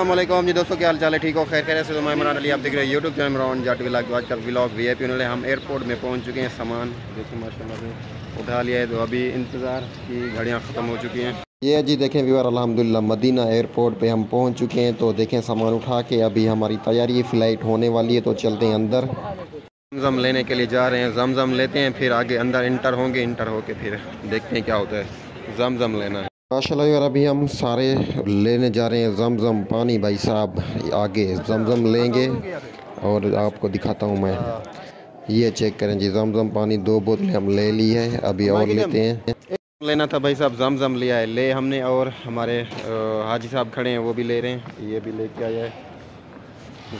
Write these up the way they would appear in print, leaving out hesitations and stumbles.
अस्सलामुअलैकुम जी दोस्तों, क्या हाल चाल है? ठीक हो? खैर खैर से। तो मैं इमरान अली, आप देख रहे हैं YouTube channel Imran Jat vlog. तो आज का व्लॉग VIP वाले हम एयरपोर्ट में पहुंच चुके हैं। सामान देखिए माशाल्लाह से उठा लिया है, तो अभी इंतज़ार की घड़ियां ख़त्म हो चुकी हैं। ये जी देखें व्यूअर, अल्हम्दुलिल्लाह मदीना एयरपोर्ट पे हम पहुंच चुके हैं। तो देखें सामान उठा के अभी हमारी तैयारी, फ़्लाइट होने वाली है, तो चलते हैं अंदर। जमजम लेने के लिए जा रहे हैं, जमजम लेते हैं, फिर आगे अंदर इंटर होंगे, इंटर होके फिर देखते हैं क्या होता है। जमजम लेना है माशाल्लाह यार। अभी हम सारे लेने जा रहे हैं जमजम पानी भाई साहब। आगे जमजम लेंगे और आपको दिखाता हूँ मैं। ये चेक करें जी, जमजम पानी 2 बोतलें हम ले ली है, अभी और लेते हैं। लेना था भाई साहब, जमजम लिया है ले हमने, और हमारे हाजी साहब खड़े हैं वो भी ले रहे हैं, ये भी लेके आया है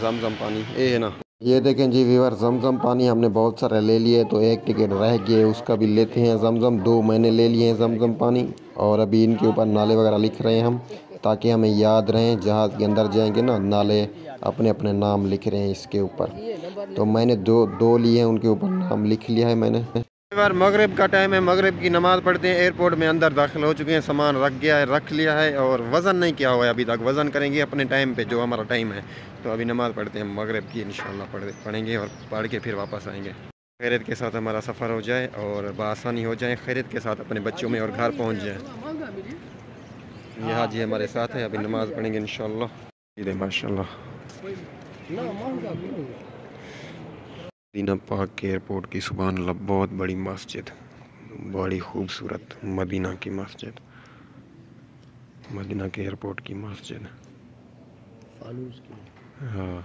जमजम पानी। ये है ना, ये देखें जी व्यूअर, जमजम पानी हमने बहुत सारा ले लिए, तो एक टिकट रह गया, उसका भी लेते हैं। जमजम 2 मैंने ले लिए हैं जमजम पानी, और अभी इनके ऊपर नाले वगैरह लिख रहे हैं हम, ताकि हमें याद रहें। जहाज़ के अंदर जाएंगे ना, नाले अपने अपने नाम लिख रहे हैं इसके ऊपर। तो मैंने दो लिए हैं, उनके ऊपर नाम लिख लिया है मैंने। बार मगरिब का टाइम है, मगरिब की नमाज़ पढ़ते हैं। एयरपोर्ट में अंदर दाखिल हो चुके हैं, सामान रख गया है, रख लिया है, और वज़न नहीं किया हुआ है अभी तक। वज़न करेंगे अपने टाइम पे, जो हमारा टाइम है। तो अभी नमाज़ पढ़ते हैं मगरिब की, इंशाल्लाह पढ़ेंगे और पढ़ के फिर वापस आएंगे। खैरियत के साथ हमारा सफ़र हो जाए और बआसानी हो जाए, खैरियत के साथ अपने बच्चों में और घर पहुँच जाए। ये हाजी हमारे साथ है, अभी नमाज़ पढ़ेंगे इंशाल्लाह। माशाल्लाह मदीना पाक के एयरपोर्ट की सुभान अल्लाह, बहुत बड़ी मस्जिद, बड़ी खूबसूरत मदीना की मस्जिद, मदीना के एयरपोर्ट की मस्जिद। हाँ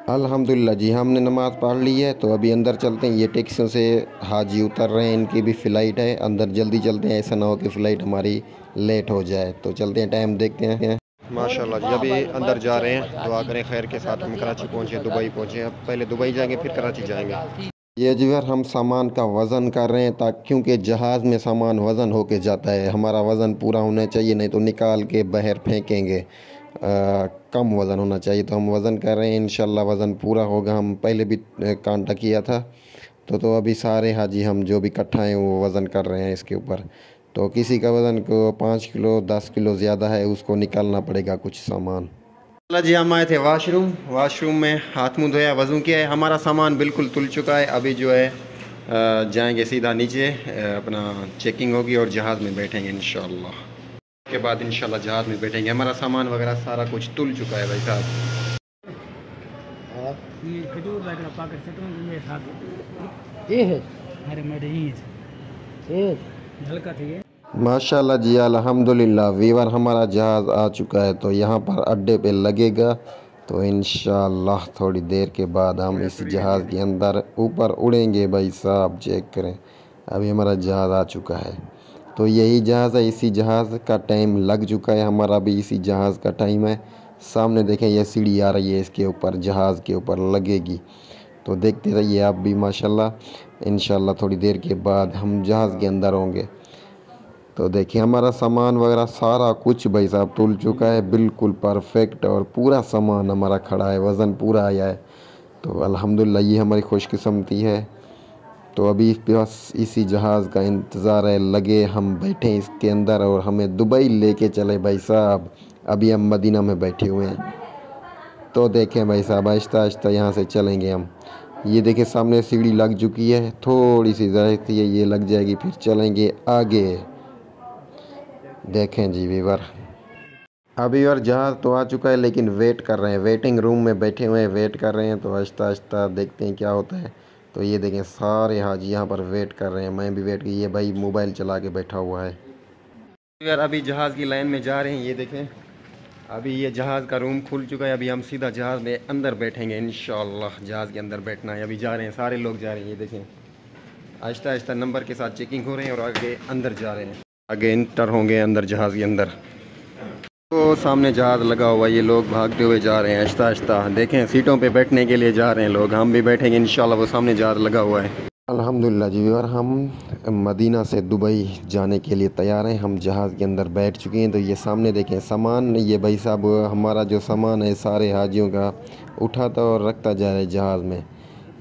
अल्हम्दुलिल्लाह जी, हमने नमाज़ पढ़ ली है, तो अभी अंदर चलते हैं। ये टैक्सियों से हाजी उतर रहे हैं, इनकी भी फ़्लाइट है। अंदर जल्दी चलते हैं, ऐसा ना हो कि फ़्लाइट हमारी लेट हो जाए। तो चलते हैं, टाइम देखते हैं। माशाल्लाह जी, अभी अंदर जा रहे हैं। दुआ करें खैर के साथ हम कराची पहुँचे, दुबई पहुँचे। अब पहले दुबई जाएंगे, फिर कराची जाएंगे। ये जी यार, हम सामान का वज़न कर रहे हैं, ताकि क्योंकि जहाज़ में सामान वज़न होके जाता है, हमारा वज़न पूरा होना चाहिए, नहीं तो निकाल के बाहर फेंकेंगे। कम वज़न होना चाहिए, तो हम वज़न कर रहे हैं। इंशाल्लाह वज़न पूरा होगा। हम पहले भी कांटा किया था, तो अभी सारे हाजी हम जो भी इकट्ठा हैं वो वज़न कर रहे हैं इसके ऊपर। तो किसी का वज़न को 5 किलो 10 किलो ज़्यादा है, उसको निकालना पड़ेगा कुछ सामान। जी हम आए थे वाशरूम में हाथ मुँह धोया, वज़ू किया है। हमारा सामान बिल्कुल तुल चुका है। अभी जो है जाएंगे सीधा नीचे, अपना चेकिंग होगी और जहाज़ में बैठेंगे इंशाल्लाह। के बाद इंशाल्लाह जहाज़ में बैठेंगे। हमारा सामान वगैरह सारा कुछ तुल चुका है भाई साहब। माशाल्लाह जी, अल्हम्दुलिल्लाह वीवर, हमारा जहाज़ आ चुका है, तो यहाँ पर अड्डे पे लगेगा। तो इंशाल्लाह थोड़ी देर के बाद हम इस जहाज़ के अंदर ऊपर उड़ेंगे भाई साहब। चेक करें, अभी हमारा जहाज़ आ चुका है। तो यही जहाज़ है, इसी जहाज़ का टाइम लग चुका है, हमारा भी इसी जहाज़ का टाइम है। सामने देखें, ये सीढ़ी आ रही है, इसके ऊपर जहाज़ के ऊपर लगेगी। तो देखते रहिए आप भी माशाल्लाह। इंशाल्लाह थोड़ी देर के बाद हम जहाज़ के अंदर होंगे। तो देखिए हमारा सामान वगैरह सारा कुछ भाई साहब तुल चुका है, बिल्कुल परफेक्ट, और पूरा सामान हमारा खड़ा है, वज़न पूरा आया है। तो अल्हम्दुलिल्लाह ये हमारी खुशकिस्मती है। तो अभी बस इसी जहाज़ का इंतज़ार है, लगे हम बैठे इसके अंदर और हमें दुबई लेके चले भाई साहब। अभी हम मदीना में बैठे हुए हैं। तो देखें भाई साहब, आहिस्ता आहिस्ता यहाँ से चलेंगे हम। ये देखिए सामने सीढ़ी लग चुकी है, थोड़ी सी रहती है, ये लग जाएगी, फिर चलेंगे आगे। देखें जी वीवर, अभी और जहाज़ तो आ चुका है, लेकिन वेट कर रहे हैं, वेटिंग रूम में बैठे हुए हैं, वेट कर रहे हैं। तो आहिस्ता आहिस्ता देखते हैं क्या होता है। तो ये देखें सारे हाजी यहाँ पर वेट कर रहे हैं, मैं भी वेट की। ये भाई मोबाइल चला के बैठा हुआ है यार। अभी जहाज़ की लाइन में जा रहे हैं। ये देखें अभी ये जहाज़ का रूम खुल चुका है, अभी हम सीधा जहाज़ में अंदर बैठेंगे इंशाल्लाह। जहाज़ के अंदर बैठना है, अभी जा रहे हैं, सारे लोग जा रहे हैं। ये देखें आहिस्ता आहिस्ता नंबर के साथ चेकिंग हो रहे हैं और आगे अंदर जा रहे हैं, आगे इंटर होंगे अंदर जहाज़ के अंदर। तो सामने जहाज़ लगा हुआ, ये लोग भागते हुए जा रहे हैं आहिस्ता आहिस्ता। देखें सीटों पे बैठने के लिए जा रहे हैं लोग, हम भी बैठेंगे इंशाल्लाह। वो सामने जहाज़ लगा हुआ है। अल्हम्दुलिल्लाह जी, और हम मदीना से दुबई जाने के लिए तैयार हैं। हम जहाज़ के अंदर बैठ चुके हैं। तो ये सामने देखें सामान, ये भाई साहब हमारा जो सामान है सारे हाजियों का उठाता और रखता जा रहा है जहाज़ में।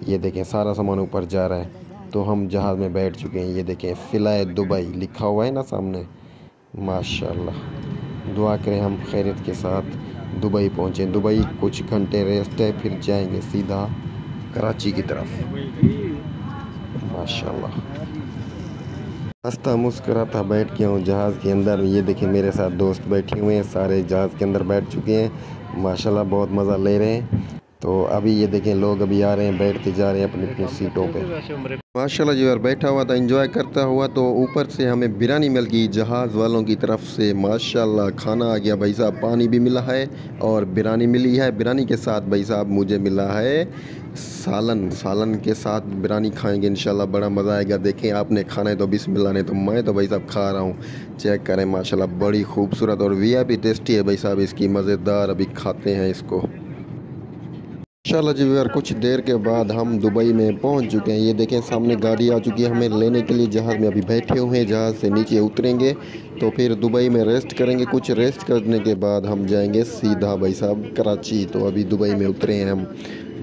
ये देखें सारा सामान ऊपर जा रहा है। तो हम जहाज़ में बैठ चुके हैं। ये देखें फ़िलाए दुबई लिखा हुआ है ना सामने। माशाल्लाह, दुआ करें हम खैरियत के साथ दुबई पहुँचे। दुबई कुछ घंटे रेस्ट है, फिर जाएंगे सीधा कराची की तरफ। माशाल्लाह, हंसता मुस्कुराता बैठ गया हूँ जहाज़ के अंदर। ये देखिए मेरे साथ दोस्त बैठे हुए हैं, सारे जहाज़ के अंदर बैठ चुके हैं। माशाल्लाह बहुत मज़ा ले रहे हैं। तो अभी ये देखें लोग अभी आ रहे हैं, बैठते जा रहे हैं अपनी अपनी सीटों पे। माशाल्लाह जी, यार बैठा हुआ था एंजॉय करता हुआ, तो ऊपर से हमें बिरयानी मिल गई जहाज़ वालों की तरफ से। माशाल्लाह खाना आ गया भाई साहब, पानी भी मिला है और बिरयानी मिली है। बिरयानी के साथ भाई साहब मुझे मिला है सालन। सालन के साथ बिरयानी खाएंगे इंशाल्लाह, बड़ा मज़ा आएगा। देखें आपने खाना है तो बिस्मिल्लाह, नहीं तो मैं तो भाई साहब खा रहा हूँ। चेक करें माशाल्लाह बड़ी खूबसूरत और वीआईपी टेस्टी है भाई साहब इसकी, मज़ेदार। अभी खाते हैं इसको इंशाल्लाह जी। यार कुछ देर के बाद हम दुबई में पहुंच चुके हैं। ये देखें सामने गाड़ी आ चुकी है हमें लेने के लिए। जहाज़ में अभी बैठे हुए हैं, जहाज़ से नीचे उतरेंगे तो फिर दुबई में रेस्ट करेंगे। कुछ रेस्ट करने के बाद हम जाएंगे सीधा भाई साहब कराची। तो अभी दुबई में उतरे हैं हम,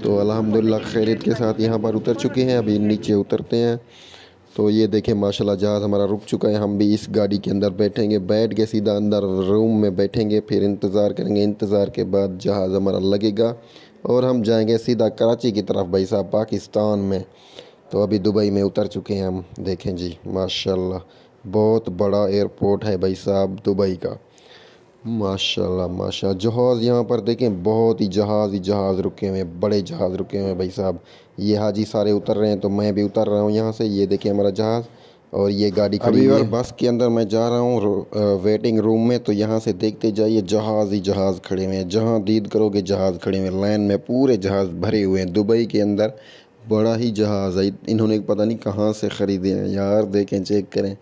तो अल्हम्दुलिल्लाह खैरियत के साथ यहाँ पर उतर चुके हैं। अभी नीचे उतरते हैं। तो ये देखें माशाल्लाह जहाज़ हमारा रुक चुका है। हम भी इस गाड़ी के अंदर बैठेंगे, बैठ के सीधा अंदर रूम में बैठेंगे, फिर इंतज़ार करेंगे। इंतज़ार के बाद जहाज़ हमारा लगेगा और हम जाएंगे सीधा कराची की तरफ भाई साहब, पाकिस्तान में। तो अभी दुबई में उतर चुके हैं हम। देखें जी माशाल्लाह बहुत बड़ा एयरपोर्ट है भाई साहब दुबई का। माशाल्लाह माशाल्लाह जहाज़ यहाँ पर देखें, बहुत ही जहाज़ रुके हुए हैं, बड़े जहाज़ रुके हुए हैं भाई साहब। ये हाजी सारे उतर रहे हैं तो मैं भी उतर रहा हूँ यहाँ से। ये देखिए हमारा जहाज़ और ये गाड़ी खड़ी है। बस के अंदर मैं जा रहा हूँ वेटिंग रूम में, तो यहाँ से देखते जाइए जहाज़ ही जहाज़ खड़े हुए हैं। जहाँ दीद करोगे जहाज़ खड़े हुए हैं, लाइन में पूरे जहाज़ भरे हुए हैं। दुबई के अंदर बड़ा ही जहाज़ है, इन्होंने पता नहीं कहाँ से ख़रीदे हैं यार। देखें चेक करें,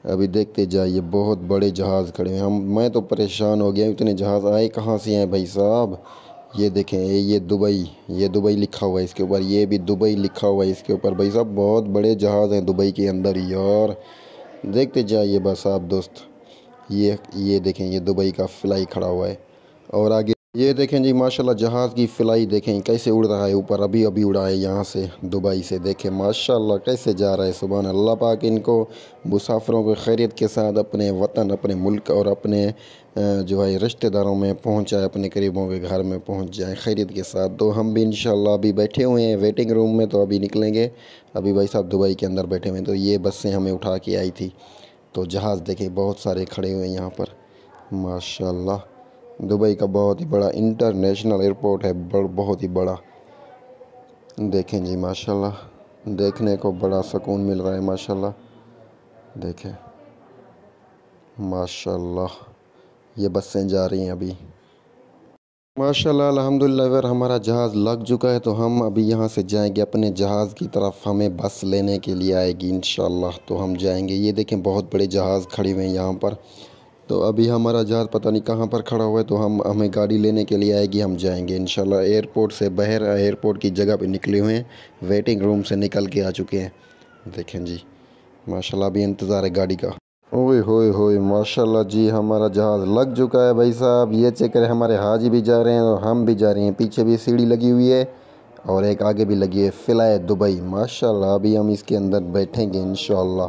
अभी देखते जाइए बहुत बड़े जहाज़ खड़े हैं। मैं तो परेशान हो गया, इतने जहाज़ आए कहाँ से हैं भाई साहब। ये देखें ये दुबई लिखा हुआ है इसके ऊपर, ये भी दुबई लिखा हुआ है इसके ऊपर भाई साहब। बहुत बड़े जहाज़ हैं दुबई के अंदर यार, देखते जाइए बस आप दोस्त। ये देखें ये दुबई का फ्लाई खड़ा हुआ है। और आगे ये देखें जी माशाल्लाह जहाज़ की फ़्लाई देखें कैसे उड़ रहा है ऊपर। अभी अभी उड़ा है यहाँ से दुबई से। देखें माशाल्लाह कैसे जा रहा है। सुभान अल्लाह पाक इनको मुसाफिरों को खैरियत के साथ अपने वतन, अपने मुल्क और अपने जो है रिश्तेदारों में पहुँचाए, अपने करीबों के घर में पहुँच जाए खैरियत के साथ। तो हम भी इंशाल्लाह अभी बैठे हुए हैं वेटिंग रूम में, तो अभी निकलेंगे। अभी भाई साहब दुबई के अंदर बैठे हुए हैं। तो ये बसें हमें उठा के आई थी। तो जहाज़ देखें बहुत सारे खड़े हुए हैं यहाँ पर माशाल्लाह। दुबई का बहुत ही बड़ा इंटरनेशनल एयरपोर्ट है, बहुत ही बड़ा। देखें जी माशाल्लाह देखने को बड़ा सुकून मिल रहा है माशाल्लाह। देखें माशाल्लाह ये बसें जा रही हैं अभी माशाल्लाह अल्हम्दुलिल्लाह। अगर हमारा जहाज़ लग चुका है तो हम अभी यहाँ से जाएंगे अपने जहाज़ की तरफ। हमें बस लेने के लिए आएगी इंशाल्लाह, तो हम जाएंगे। ये देखें बहुत बड़े जहाज़ खड़े हुए हैं यहाँ पर। तो अभी हमारा जहाज़ पता नहीं कहाँ पर खड़ा हुआ है, तो हमें गाड़ी लेने के लिए आएगी, हम जाएंगे इंशाल्लाह। एयरपोर्ट से बाहर एयरपोर्ट की जगह पे निकले हुए हैं, वेटिंग रूम से निकल के आ चुके हैं। देखें जी माशाल्लाह अभी इंतज़ार है गाड़ी का। ओए होए होए माशाल्लाह जी हमारा जहाज़ लग चुका है भाई साहब। ये चेक करें हमारे हाजी भी जा रहे हैं और हम भी जा रहे हैं। पीछे भी सीढ़ी लगी हुई है और एक आगे भी लगी है, फ़्लाई दुबई माशाल्लाह। अभी हम इसके अंदर बैठेंगे इंशाल्लाह,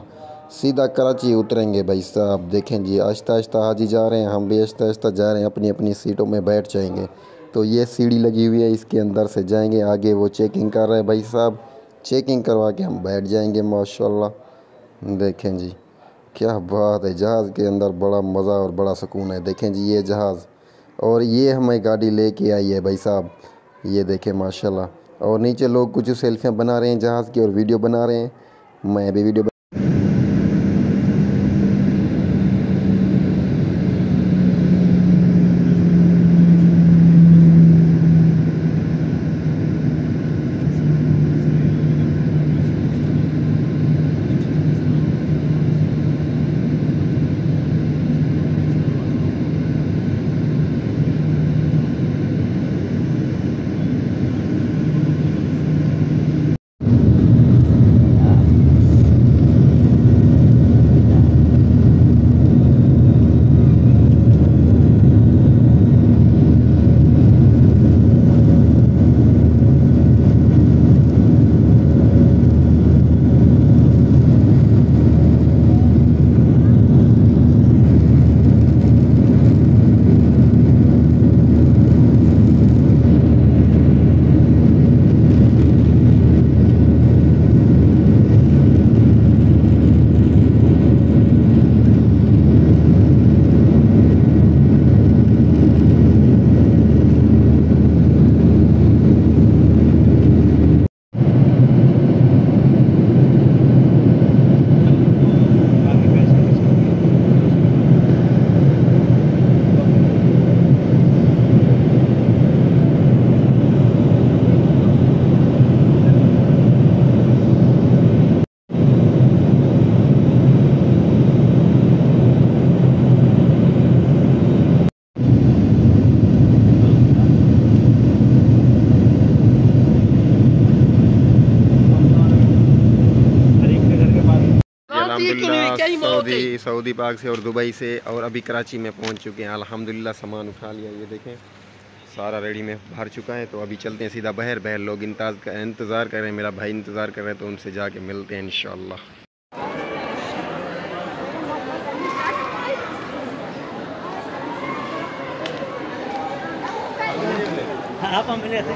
सीधा कराची उतरेंगे भाई साहब। देखें जी आहिस्ता आहिस्ता हाजी जा रहे हैं, हम भी आहिस्ता आहिस्ता जा रहे हैं, अपनी अपनी सीटों में बैठ जाएंगे। तो ये सीढ़ी लगी हुई है, इसके अंदर से जाएंगे। आगे वो चेकिंग कर रहे हैं भाई साहब, चेकिंग करवा के हम बैठ जाएंगे माशाल्लाह। देखें जी क्या बात है, जहाज़ के अंदर बड़ा मज़ा और बड़ा सुकून है। देखें जी ये जहाज़ और ये हमें गाड़ी लेके आई है भाई साहब। ये देखें माशाल्लाह। और नीचे लोग कुछ सेल्फियाँ बना रहे हैं जहाज़ की और वीडियो बना रहे हैं। मैं भी वीडियो अल्हम्दुलिल्लाह सऊदी पाक से और दुबई से, और अभी कराची में पहुंच चुके हैं अल्हम्दुलिल्लाह। सामान उठा लिया, ये देखें सारा रेडी में भर चुका है। तो अभी चलते हैं सीधा बहर लोग इंतज़ार कर रहे हैं, मेरा भाई इंतज़ार कर रहे हैं, तो उनसे जाके मिलते हैं इंशाअल्लाह। आप हम मिले थे